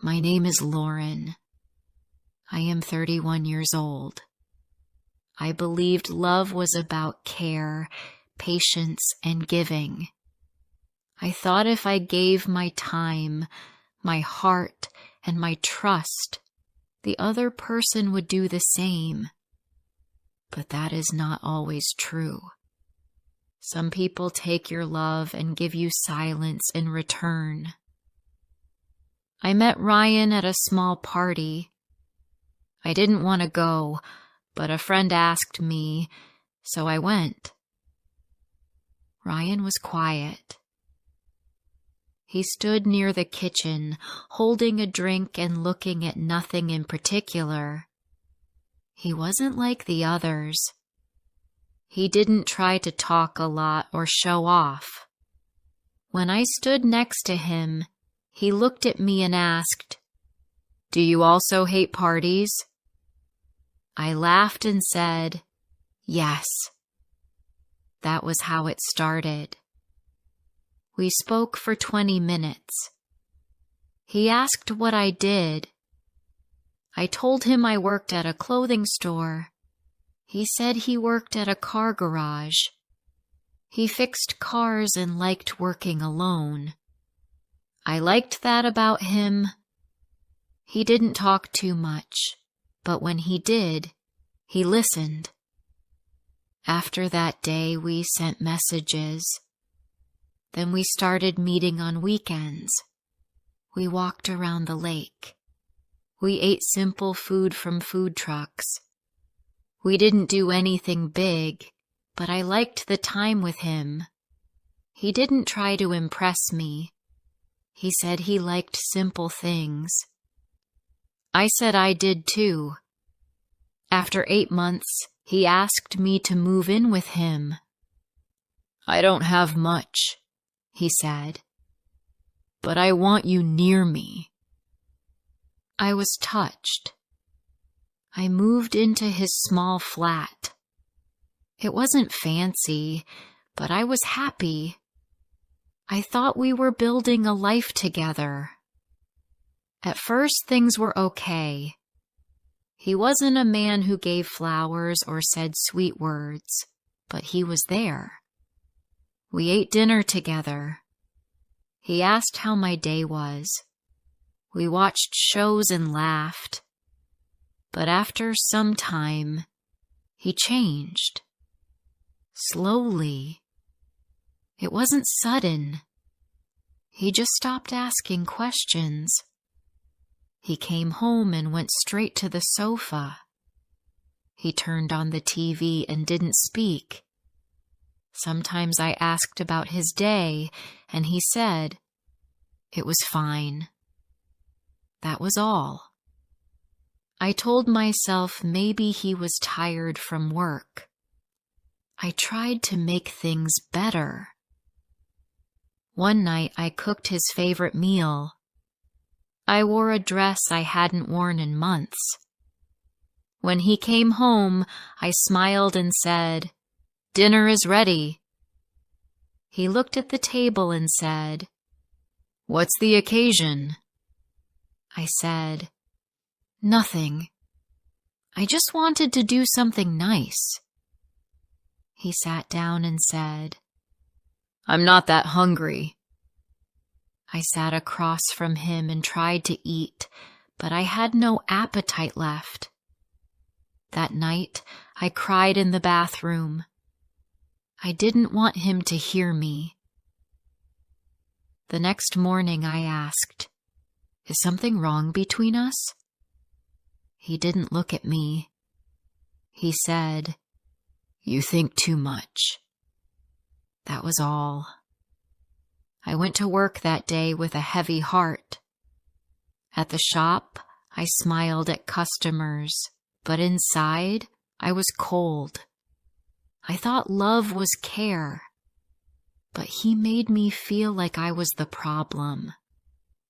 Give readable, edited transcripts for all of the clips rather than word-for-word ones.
My name is Lauren. I am 31 years old. I believed love was about care, patience, and giving. I thought if I gave my time, my heart, and my trust, the other person would do the same. But that is not always true. Some people take your love and give you silence in return. I met Ryan at a small party. I didn't want to go, but a friend asked me, so I went. Ryan was quiet. He stood near the kitchen, holding a drink and looking at nothing in particular. He wasn't like the others. He didn't try to talk a lot or show off. When I stood next to him, he looked at me and asked, "Do you also hate parties?" I laughed and said, "Yes." That was how it started. We spoke for 20 minutes. He asked what I did. I told him I worked at a clothing store. He said he worked at a car garage. He fixed cars and liked working alone. I liked that about him. He didn't talk too much, but when he did, he listened. After that day, we sent messages. Then we started meeting on weekends. We walked around the lake. We ate simple food from food trucks. We didn't do anything big, but I liked the time with him. He didn't try to impress me. He said he liked simple things. I said I did too. After 8 months, he asked me to move in with him. "I don't have much," he said, "but I want you near me." I was touched. I moved into his small flat. It wasn't fancy, but I was happy. I thought we were building a life together. At first, things were okay. He wasn't a man who gave flowers or said sweet words, but he was there. We ate dinner together. He asked how my day was. We watched shows and laughed. But after some time, he changed. Slowly. It wasn't sudden. He just stopped asking questions. He came home and went straight to the sofa. He turned on the TV and didn't speak. Sometimes I asked about his day, and he said, "It was fine." That was all. I told myself maybe he was tired from work. I tried to make things better. One night I cooked his favorite meal. I wore a dress I hadn't worn in months. When he came home, I smiled and said, "Dinner is ready." He looked at the table and said, "What's the occasion?" I said, "Nothing. I just wanted to do something nice." He sat down and said, "I'm not that hungry." I sat across from him and tried to eat, but I had no appetite left. That night, I cried in the bathroom. I didn't want him to hear me. The next morning I asked, "Is something wrong between us?" He didn't look at me. He said, "You think too much." That was all. I went to work that day with a heavy heart. At the shop, I smiled at customers, but inside, I was cold. I thought love was care, but he made me feel like I was the problem,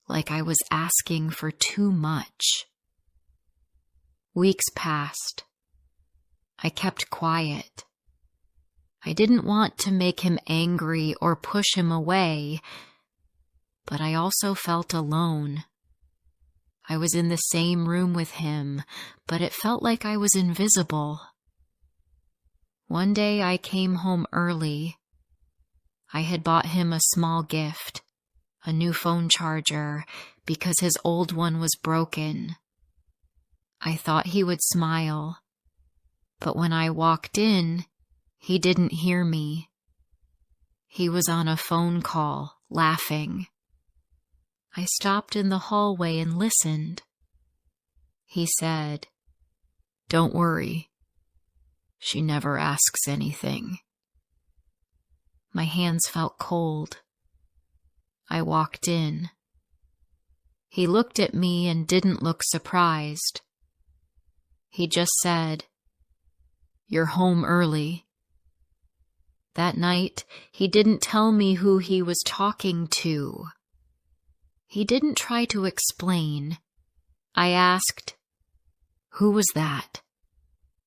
like I was asking for too much. Weeks passed. I kept quiet. I didn't want to make him angry or push him away, but I also felt alone. I was in the same room with him, but it felt like I was invisible. One day I came home early. I had bought him a small gift, a new phone charger, because his old one was broken. I thought he would smile, but when I walked in, he didn't hear me. He was on a phone call, laughing. I stopped in the hallway and listened. He said, "Don't worry. She never asks anything." My hands felt cold. I walked in. He looked at me and didn't look surprised. He just said, "You're home early." That night, he didn't tell me who he was talking to. He didn't try to explain. I asked, "Who was that?"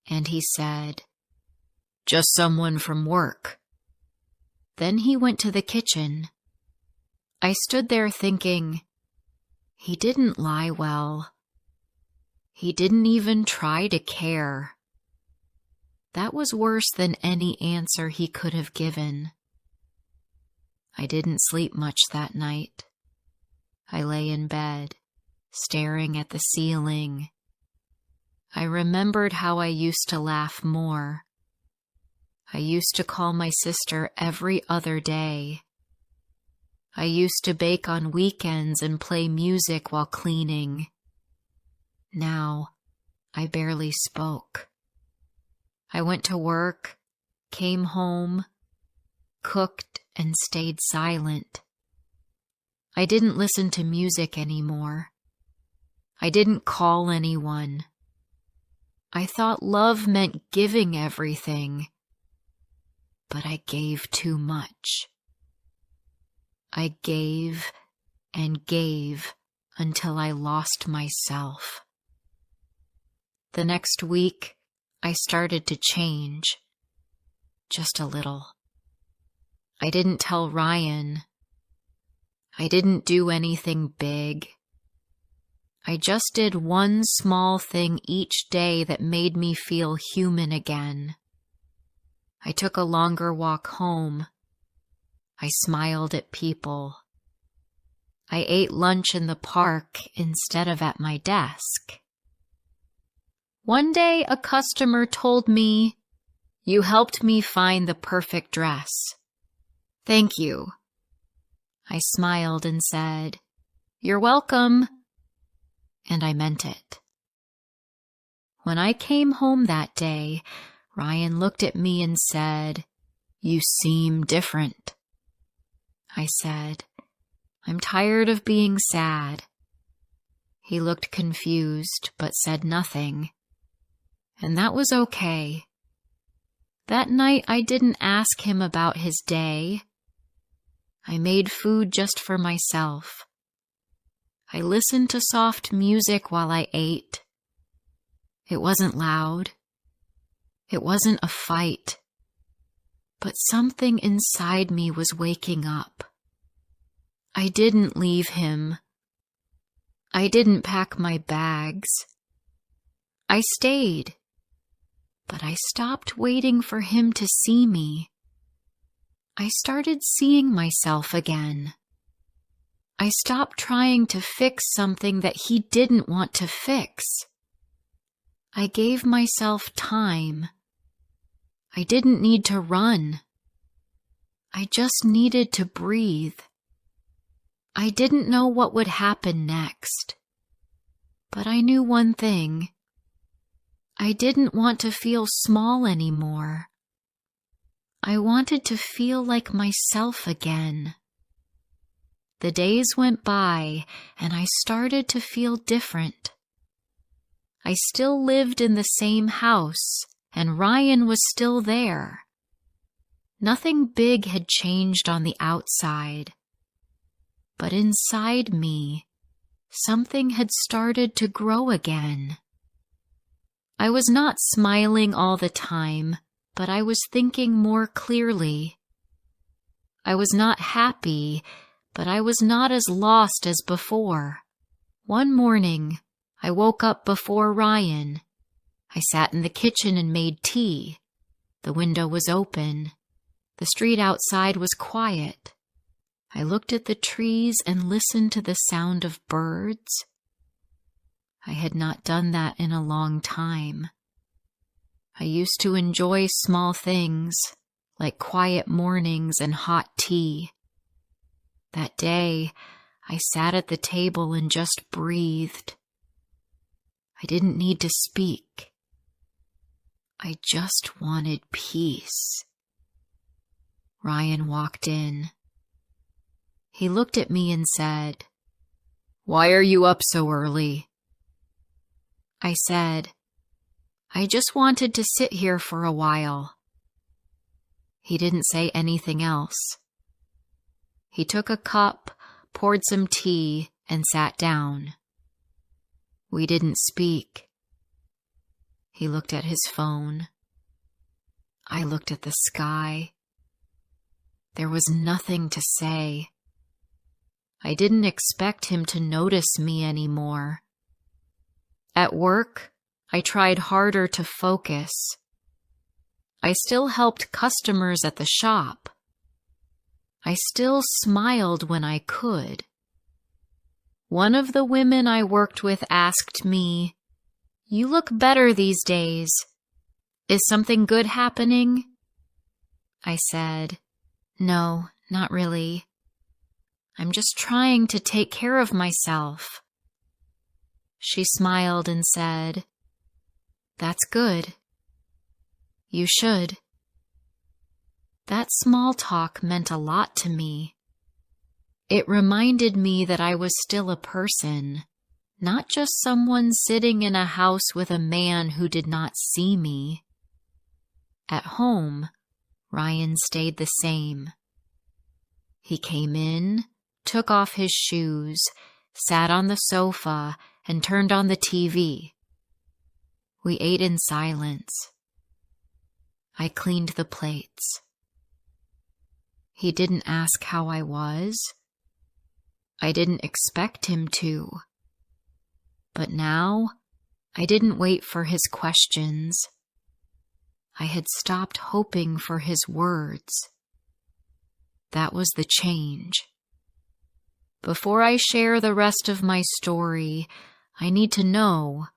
And he said, "Just someone from work." Then he went to the kitchen. I stood there thinking, he didn't lie well. He didn't even try to care. That was worse than any answer he could have given. I didn't sleep much that night. I lay in bed, staring at the ceiling. I remembered how I used to laugh more. I used to call my sister every other day. I used to bake on weekends and play music while cleaning. Now, I barely spoke. I went to work, came home, cooked, and stayed silent. I didn't listen to music anymore. I didn't call anyone. I thought love meant giving everything, but I gave too much. I gave and gave until I lost myself. The next week, I started to change, just a little. I didn't tell Ryan. I didn't do anything big. I just did one small thing each day that made me feel human again. I took a longer walk home. I smiled at people. I ate lunch in the park instead of at my desk. One day a customer told me, "You helped me find the perfect dress." "Thank you." I smiled and said, "You're welcome." And I meant it. When I came home that day, Ryan looked at me and said, "You seem different." I said, "I'm tired of being sad." He looked confused, but said nothing. And that was okay. That night I didn't ask him about his day. I made food just for myself. I listened to soft music while I ate. It wasn't loud. It wasn't a fight. But something inside me was waking up. I didn't leave him. I didn't pack my bags. I stayed. But I stopped waiting for him to see me. I started seeing myself again. I stopped trying to fix something that he didn't want to fix. I gave myself time. I didn't need to run. I just needed to breathe. I didn't know what would happen next. But I knew one thing. I didn't want to feel small anymore. I wanted to feel like myself again. The days went by, and I started to feel different. I still lived in the same house, and Ryan was still there. Nothing big had changed on the outside. But inside me, something had started to grow again. I was not smiling all the time, but I was thinking more clearly. I was not happy, but I was not as lost as before. One morning, I woke up before Ryan. I sat in the kitchen and made tea. The window was open. The street outside was quiet. I looked at the trees and listened to the sound of birds. I had not done that in a long time. I used to enjoy small things, like quiet mornings and hot tea. That day, I sat at the table and just breathed. I didn't need to speak. I just wanted peace. Ryan walked in. He looked at me and said, "Why are you up so early?" I said, "I just wanted to sit here for a while." He didn't say anything else. He took a cup, poured some tea, and sat down. We didn't speak. He looked at his phone. I looked at the sky. There was nothing to say. I didn't expect him to notice me anymore. At work, I tried harder to focus. I still helped customers at the shop. I still smiled when I could. One of the women I worked with asked me, "You look better these days. Is something good happening?" I said, "No, not really. I'm just trying to take care of myself." She smiled and said, "That's good. You should." That small talk meant a lot to me. It reminded me that I was still a person, not just someone sitting in a house with a man who did not see me. At home, Ryan stayed the same. He came in, took off his shoes, sat on the sofa, and turned on the TV. We ate in silence. I cleaned the plates. He didn't ask how I was. I didn't expect him to. But now, I didn't wait for his questions. I had stopped hoping for his words. That was the change. Before I share the rest of my story, I need to know,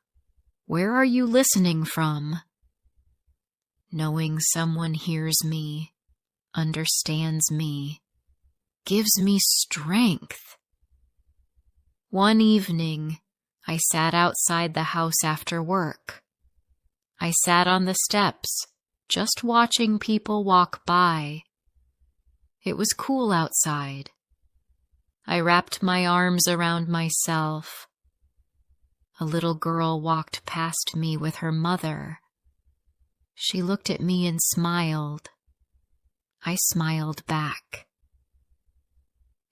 where are you listening from? Knowing someone hears me, understands me, gives me strength. One evening, I sat outside the house after work. I sat on the steps, just watching people walk by. It was cool outside. I wrapped my arms around myself. A little girl walked past me with her mother. She looked at me and smiled. I smiled back.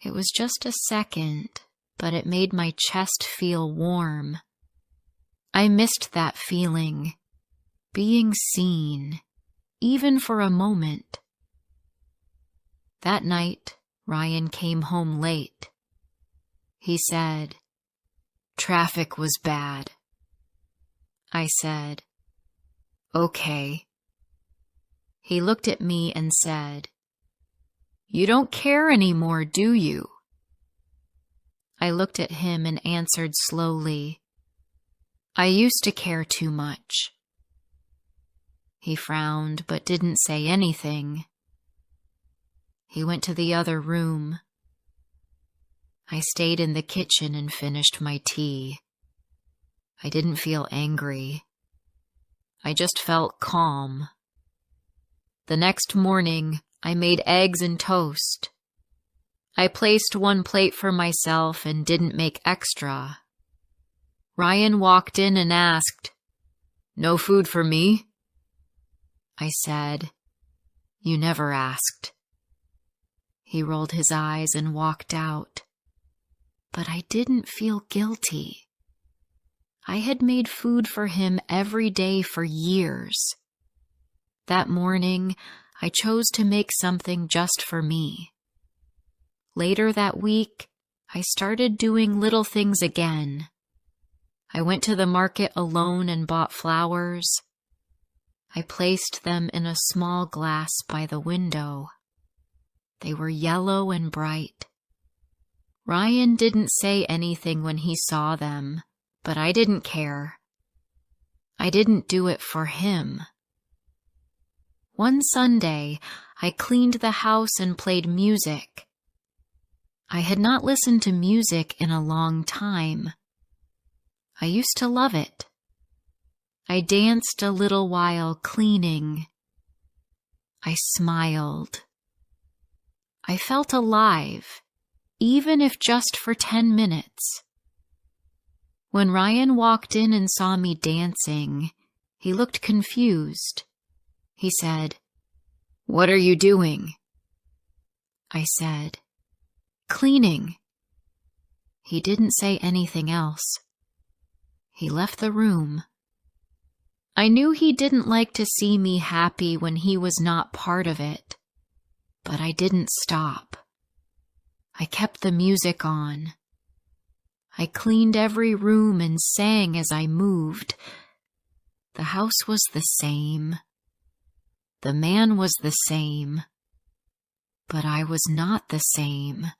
It was just a second, but it made my chest feel warm. I missed that feeling, being seen, even for a moment. That night, Ryan came home late. He said, "Traffic was bad." I said, "Okay." He looked at me and said, "You don't care anymore, do you?" I looked at him and answered slowly, "I used to care too much." He frowned but didn't say anything. He went to the other room. I stayed in the kitchen and finished my tea. I didn't feel angry. I just felt calm. The next morning, I made eggs and toast. I placed one plate for myself and didn't make extra. Ryan walked in and asked, "No food for me?" I said, "You never asked." He rolled his eyes and walked out. But I didn't feel guilty. I had made food for him every day for years. That morning, I chose to make something just for me. Later that week, I started doing little things again. I went to the market alone and bought flowers. I placed them in a small glass by the window. They were yellow and bright. Ryan didn't say anything when he saw them, but I didn't care. I didn't do it for him. One Sunday, I cleaned the house and played music. I had not listened to music in a long time. I used to love it. I danced a little while cleaning. I smiled. I felt alive, even if just for 10 minutes. When Ryan walked in and saw me dancing, he looked confused. He said, "What are you doing?" I said, "Cleaning." He didn't say anything else. He left the room. I knew he didn't like to see me happy when he was not part of it, but I didn't stop. I kept the music on. I cleaned every room and sang as I moved. The house was the same. The man was the same. But I was not the same.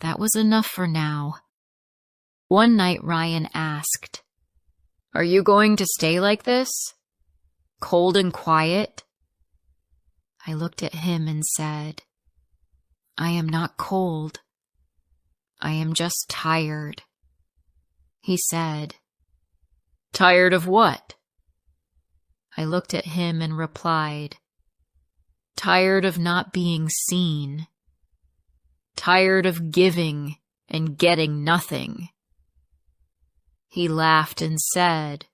That was enough for now. One night Ryan asked, "Are you going to stay like this? Cold and quiet?" I looked at him and said, "I am not cold. I am just tired." He said, "Tired of what?" I looked at him and replied, "Tired of not being seen. Tired of giving and getting nothing." He laughed and said,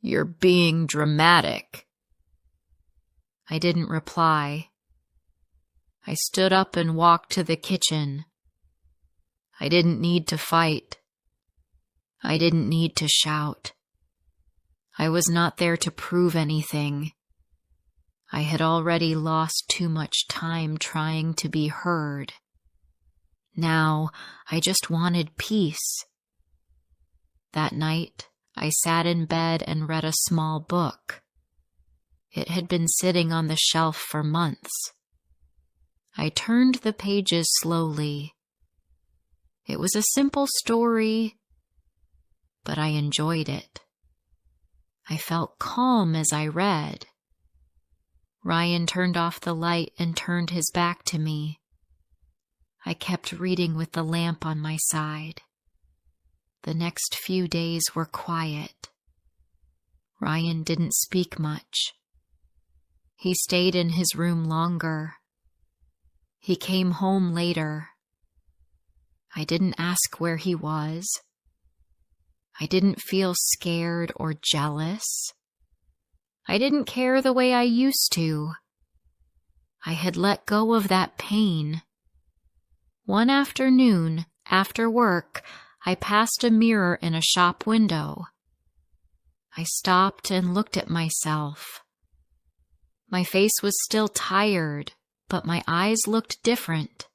"You're being dramatic." I didn't reply. I stood up and walked to the kitchen. I didn't need to fight. I didn't need to shout. I was not there to prove anything. I had already lost too much time trying to be heard. Now I just wanted peace. That night, I sat in bed and read a small book. It had been sitting on the shelf for months. I turned the pages slowly. It was a simple story, but I enjoyed it. I felt calm as I read. Ryan turned off the light and turned his back to me. I kept reading with the lamp on my side. The next few days were quiet. Ryan didn't speak much. He stayed in his room longer. He came home later. I didn't ask where he was. I didn't feel scared or jealous. I didn't care the way I used to. I had let go of that pain. One afternoon, after work, I passed a mirror in a shop window. I stopped and looked at myself. My face was still tired, but my eyes looked different.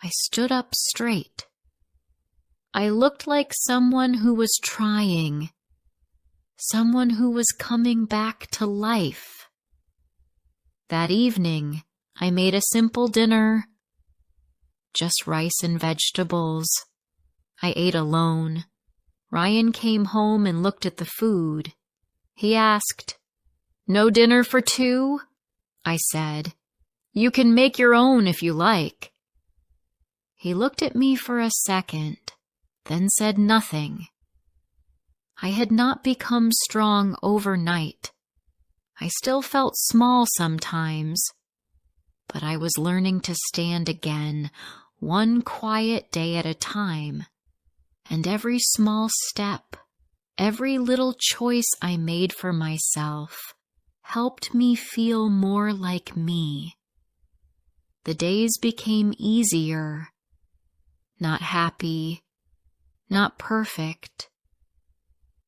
I stood up straight. I looked like someone who was trying, someone who was coming back to life. That evening, I made a simple dinner, just rice and vegetables. I ate alone. Ryan came home and looked at the food. He asked, "No dinner for two?" I said, "You can make your own if you like." He looked at me for a second, then said nothing. I had not become strong overnight. I still felt small sometimes, but I was learning to stand again, one quiet day at a time. And every small step, every little choice I made for myself helped me feel more like me. The days became easier, not happy, not perfect,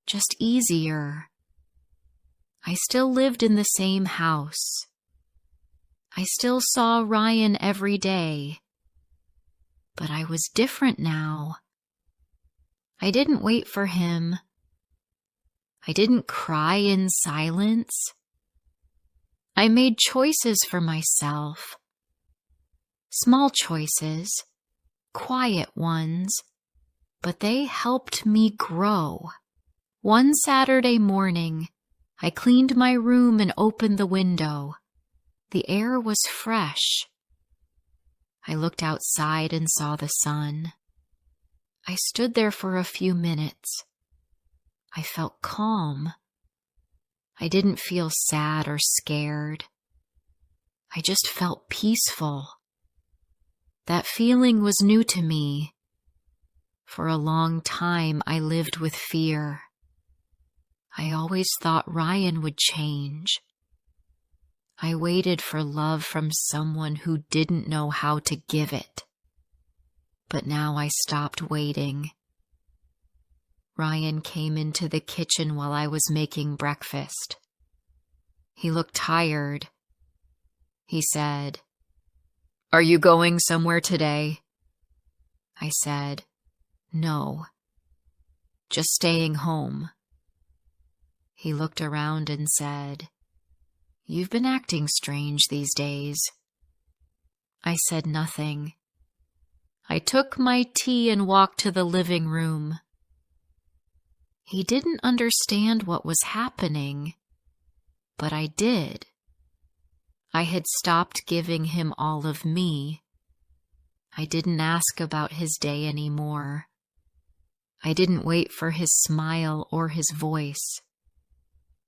just easier. I still lived in the same house. I still saw Ryan every day. But I was different now. I didn't wait for him. I didn't cry in silence. I made choices for myself. Small choices, quiet ones, but they helped me grow. One Saturday morning, I cleaned my room and opened the window. The air was fresh. I looked outside and saw the sun. I stood there for a few minutes. I felt calm. I didn't feel sad or scared. I just felt peaceful. That feeling was new to me. For a long time, I lived with fear. I always thought Ryan would change. I waited for love from someone who didn't know how to give it. But now I stopped waiting. Ryan came into the kitchen while I was making breakfast. He looked tired. He said, "Are you going somewhere today?" I said, "No, just staying home." He looked around and said, "You've been acting strange these days." I said nothing. I took my tea and walked to the living room. He didn't understand what was happening, but I did. I had stopped giving him all of me. I didn't ask about his day anymore. I didn't wait for his smile or his voice.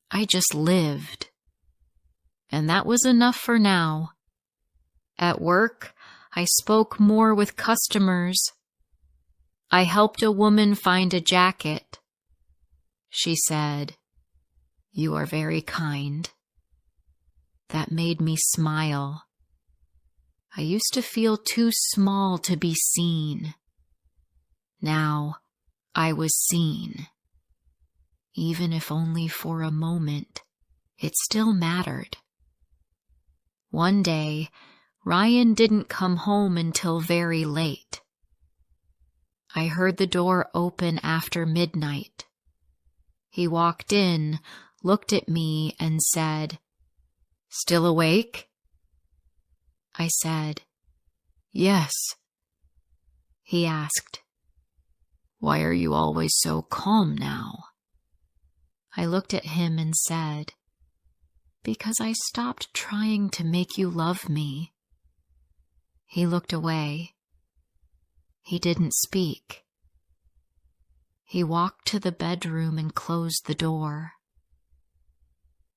I just lived. And that was enough for now. At work, I spoke more with customers. I helped a woman find a jacket. She said, "You are very kind." That made me smile. I used to feel too small to be seen. Now, I was seen. Even if only for a moment, it still mattered. One day, Ryan didn't come home until very late. I heard the door open after midnight. He walked in, looked at me, and said, "Still awake?" I said, "Yes." He asked, "Why are you always so calm now?" I looked at him and said, "Because I stopped trying to make you love me." He looked away. He didn't speak. He walked to the bedroom and closed the door.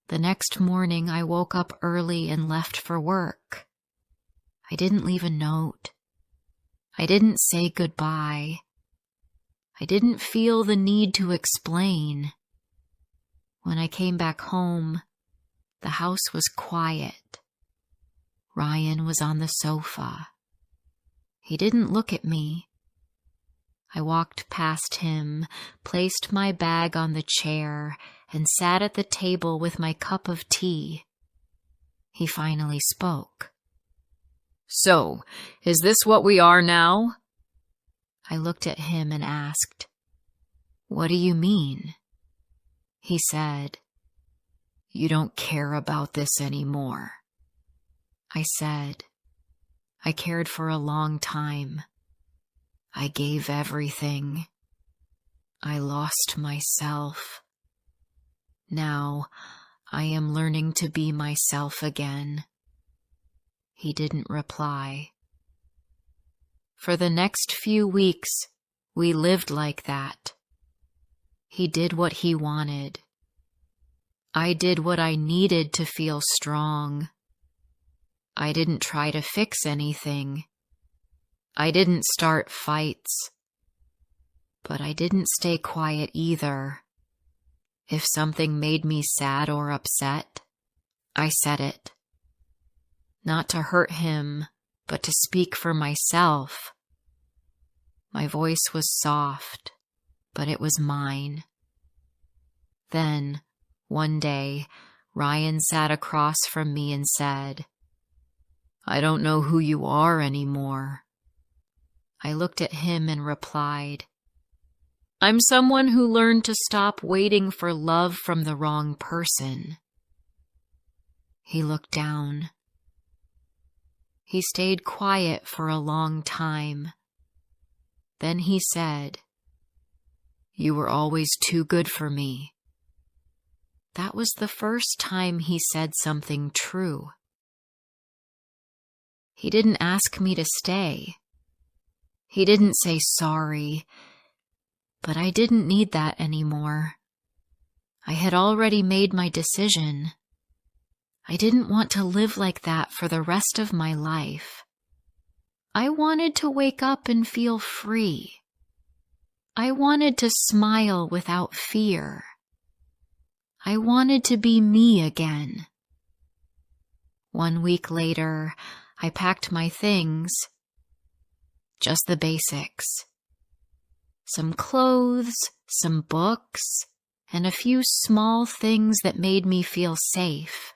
The next morning, I woke up early and left for work. I didn't leave a note. I didn't say goodbye. I didn't feel the need to explain. When I came back home, the house was quiet. Ryan was on the sofa. He didn't look at me. I walked past him, placed my bag on the chair, and sat at the table with my cup of tea. He finally spoke. "So, is this what we are now?" I looked at him and asked, "What do you mean?" He said, "You don't care about this anymore." I said, "I cared for a long time. I gave everything. I lost myself. Now I am learning to be myself again." He didn't reply. For the next few weeks, we lived like that. He did what he wanted. I did what I needed to feel strong. I didn't try to fix anything. I didn't start fights. But I didn't stay quiet either. If something made me sad or upset, I said it. Not to hurt him, but to speak for myself. My voice was soft, but it was mine. Then, one day, Ryan sat across from me and said, "I don't know who you are anymore." I looked at him and replied, "I'm someone who learned to stop waiting for love from the wrong person." He looked down. He stayed quiet for a long time. Then he said, "You were always too good for me." That was the first time he said something true. He didn't ask me to stay. He didn't say sorry, but I didn't need that anymore. I had already made my decision. I didn't want to live like that for the rest of my life. I wanted to wake up and feel free. I wanted to smile without fear. I wanted to be me again. 1 week later, I packed my things. Just the basics. Some clothes, some books, and a few small things that made me feel safe.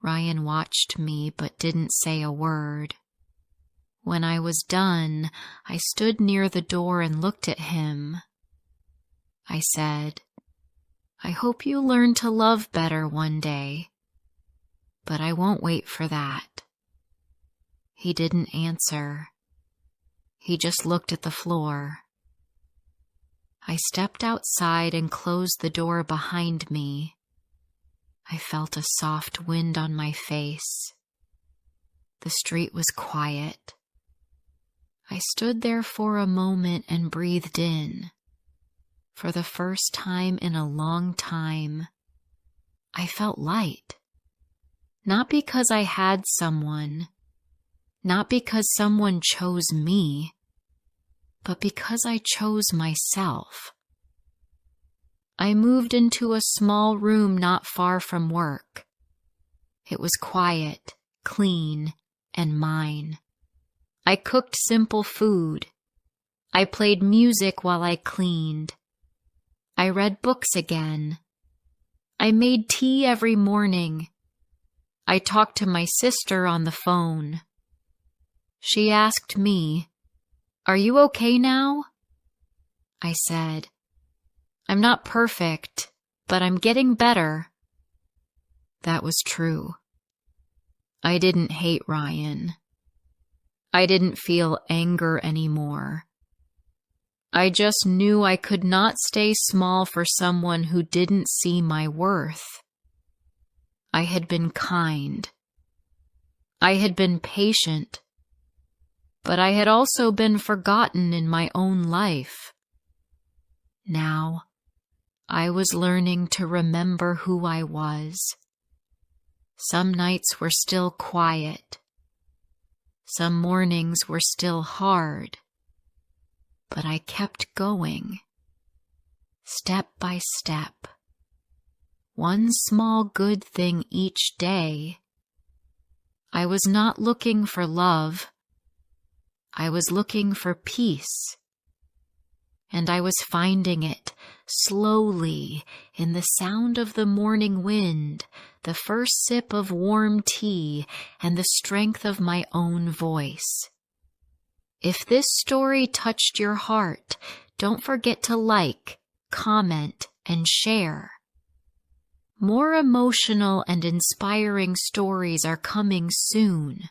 Ryan watched me but didn't say a word. When I was done, I stood near the door and looked at him. I said, "I hope you learn to love better one day, but I won't wait for that." He didn't answer. He just looked at the floor. I stepped outside and closed the door behind me. I felt a soft wind on my face. The street was quiet. I stood there for a moment and breathed in. For the first time in a long time, I felt light. Not because I had someone, not because someone chose me, but because I chose myself. I moved into a small room not far from work. It was quiet, clean, and mine. I cooked simple food. I played music while I cleaned. I read books again. I made tea every morning. I talked to my sister on the phone. She asked me, "Are you okay now?" I said, "I'm not perfect, but I'm getting better." That was true. I didn't hate Ryan. I didn't feel anger anymore. I just knew I could not stay small for someone who didn't see my worth. I had been kind. I had been patient. But I had also been forgotten in my own life. Now, I was learning to remember who I was. Some nights were still quiet. Some mornings were still hard. But I kept going, step by step. One small good thing each day. I was not looking for love. I was looking for peace. And I was finding it slowly in the sound of the morning wind, the first sip of warm tea, and the strength of my own voice. If this story touched your heart, don't forget to like, comment, and share. More emotional and inspiring stories are coming soon.